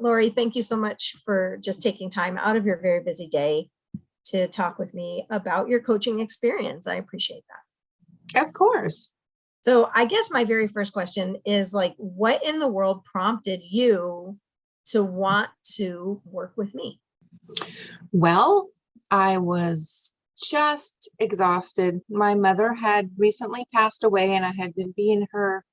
Laurie, thank you so much for just taking time out of your very busy day to talk with me about your coaching experience. I appreciate that. Of course. So I guess my very first question is like, what in the world prompted you to want to work with me? Well, I was just exhausted. My mother had recently passed away, and I had been being her,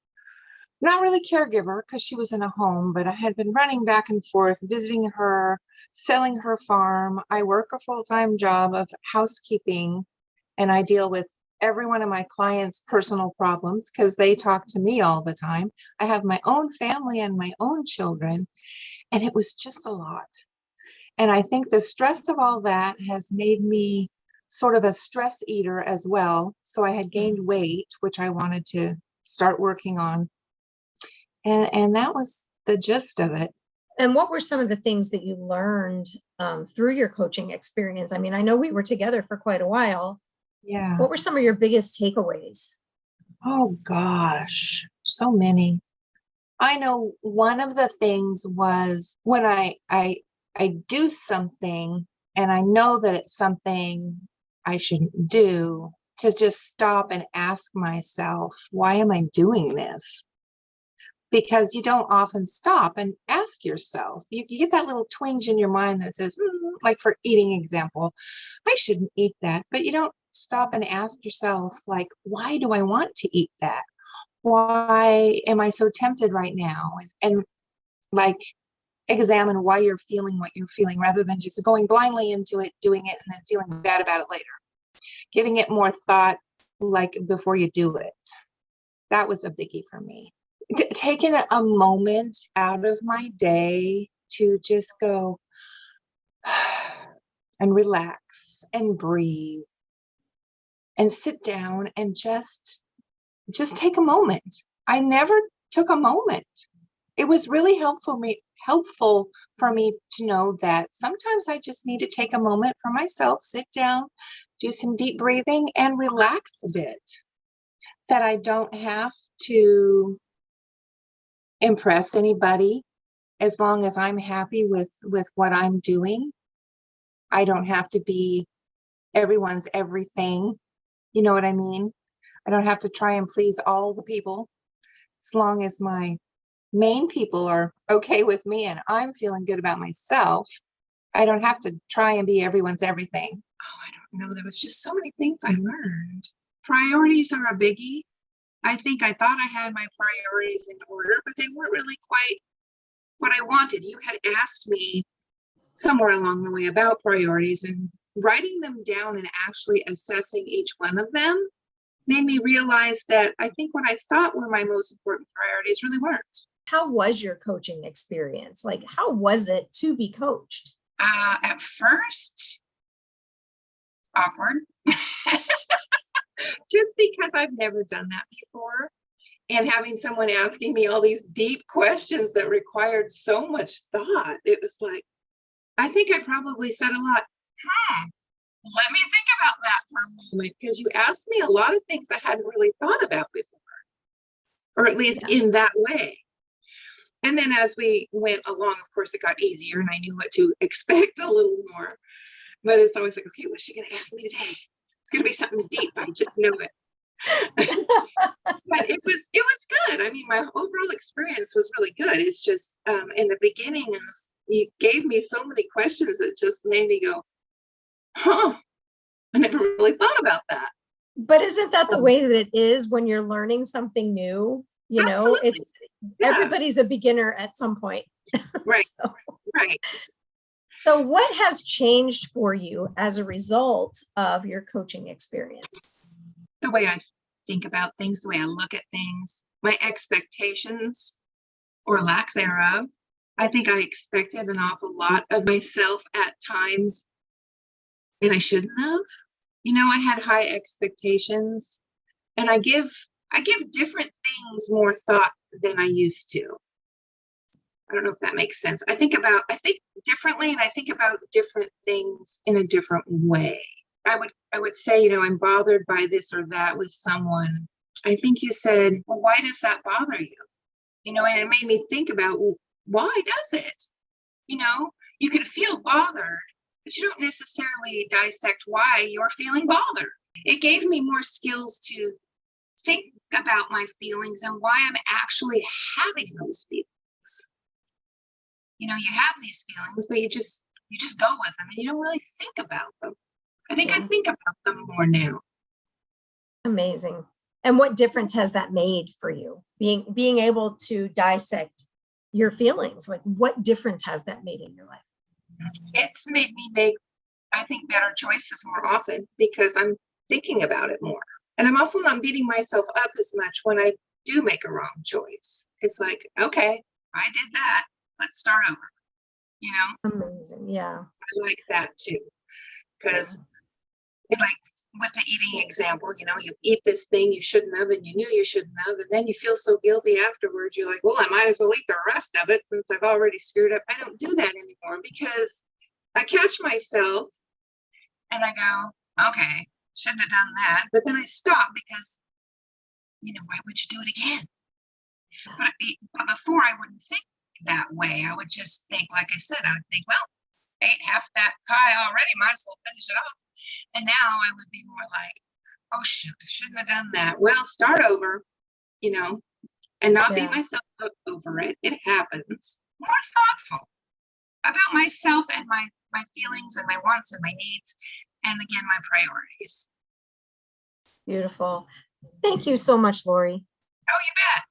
not really caregiver because she was in a home, but I had been running back and forth, visiting her, selling her farm. I work a full-time job of housekeeping, and I deal with every one of my clients' personal problems because they talk to me all the time. I have my own family and my own children, and it was just a lot. And I think the stress of all that has made me sort of a stress eater as well. So I had gained weight, which I wanted to start working on. And that was the gist of it. And what were some of the things that you learned through your coaching experience? I mean, I know we were together for quite a while. Yeah. What were some of your biggest takeaways? Oh gosh, so many. I know one of the things was when I do something and I know that it's something I shouldn't do, to just stop and ask myself, why am I doing this? Because you don't often stop and ask yourself. You get that little twinge in your mind that says, like for eating example, I shouldn't eat that. But you don't stop and ask yourself, like, why do I want to eat that? Why am I so tempted right now? And like examine why you're feeling what you're feeling rather than just going blindly into it, doing it, and then feeling bad about it later. Giving it more thought, like before you do it. That was a biggie for me. Taking a moment out of my day to just go and relax and breathe and sit down and just take a moment. I never took a moment. It was really helpful for me to know that sometimes I just need to take a moment for myself, sit down, do some deep breathing and relax a bit. That I don't have to impress anybody as long as I'm happy with what I'm doing. I don't have to be everyone's everything. You know what I mean? I don't have to try and please all the people. As long as my main people are okay with me and I'm feeling good about myself, I don't have to try and be everyone's everything. Oh, I don't know. There was just so many things I learned. Priorities are a biggie. I think I thought I had my priorities in order, but they weren't really quite what I wanted. You had asked me somewhere along the way about priorities, and writing them down and actually assessing each one of them made me realize that I think what I thought were my most important priorities really weren't. How was your coaching experience? Like, how was it to be coached? At first, awkward. Just because I've never done that before. And having someone asking me all these deep questions that required so much thought, it was like, I think I probably said a lot, let me think about that for a moment, because you asked me a lot of things I hadn't really thought about before, or at least in that way. And then as we went along, of course, it got easier and I knew what to expect a little more. But it's always like, okay, what's she going to ask me today? It's going to be something deep. I just know it. But it was good. I mean, my overall experience was really good. It's just in the beginning, you gave me so many questions that just made me go, I never really thought about that. But isn't that the way that it is when you're learning something new? You know, it's everybody's a beginner at some point. Right. Right. So what has changed for you as a result of your coaching experience? The way I think about things, the way I look at things, my expectations or lack thereof. I think I expected an awful lot of myself at times, and I shouldn't have. You know, I had high expectations, and I give different things more thought than I used to. I don't know if that makes sense. I think differently, and I think about different things in a different way. I would say, you know, I'm bothered by this or that with someone. I think you said, well, why does that bother you? You know, and it made me think about, well, why does it? bothered, but you don't necessarily dissect why you're feeling bothered. It gave me more skills to think about my feelings and why I'm actually having those feelings. You have these feelings, but you just go with them and you don't really think about them. I think I Yeah. think about them more now. Amazing. And what difference has that made for you? Being able to dissect your feelings, like what difference has that made in your life? It's made me make, I think, better choices more often because I'm thinking about it more. And I'm also not beating myself up as much when I do make a wrong choice. It's like, okay, I did that. Let's start over. Amazing. Yeah. I like that too. Because like with the eating example, you eat this thing you shouldn't have and you knew you shouldn't have, and then you feel so guilty afterwards. You're like, well, I might as well eat the rest of it since I've already screwed up. I don't do that anymore because I catch myself and I go, okay, shouldn't have done that. But then I stop because, why would you do it again? But before I wouldn't think that way. I would just think, like I said, I would think, well, ate half that pie already, might as well finish it off. And now I would be more like, oh shoot, I shouldn't have done that. Well, start over, and not beat Yeah. myself up over it. It happens. More thoughtful about myself and my feelings and my wants and my needs, and again, my priorities. Beautiful. Thank you so much, Laurie. Oh, you bet.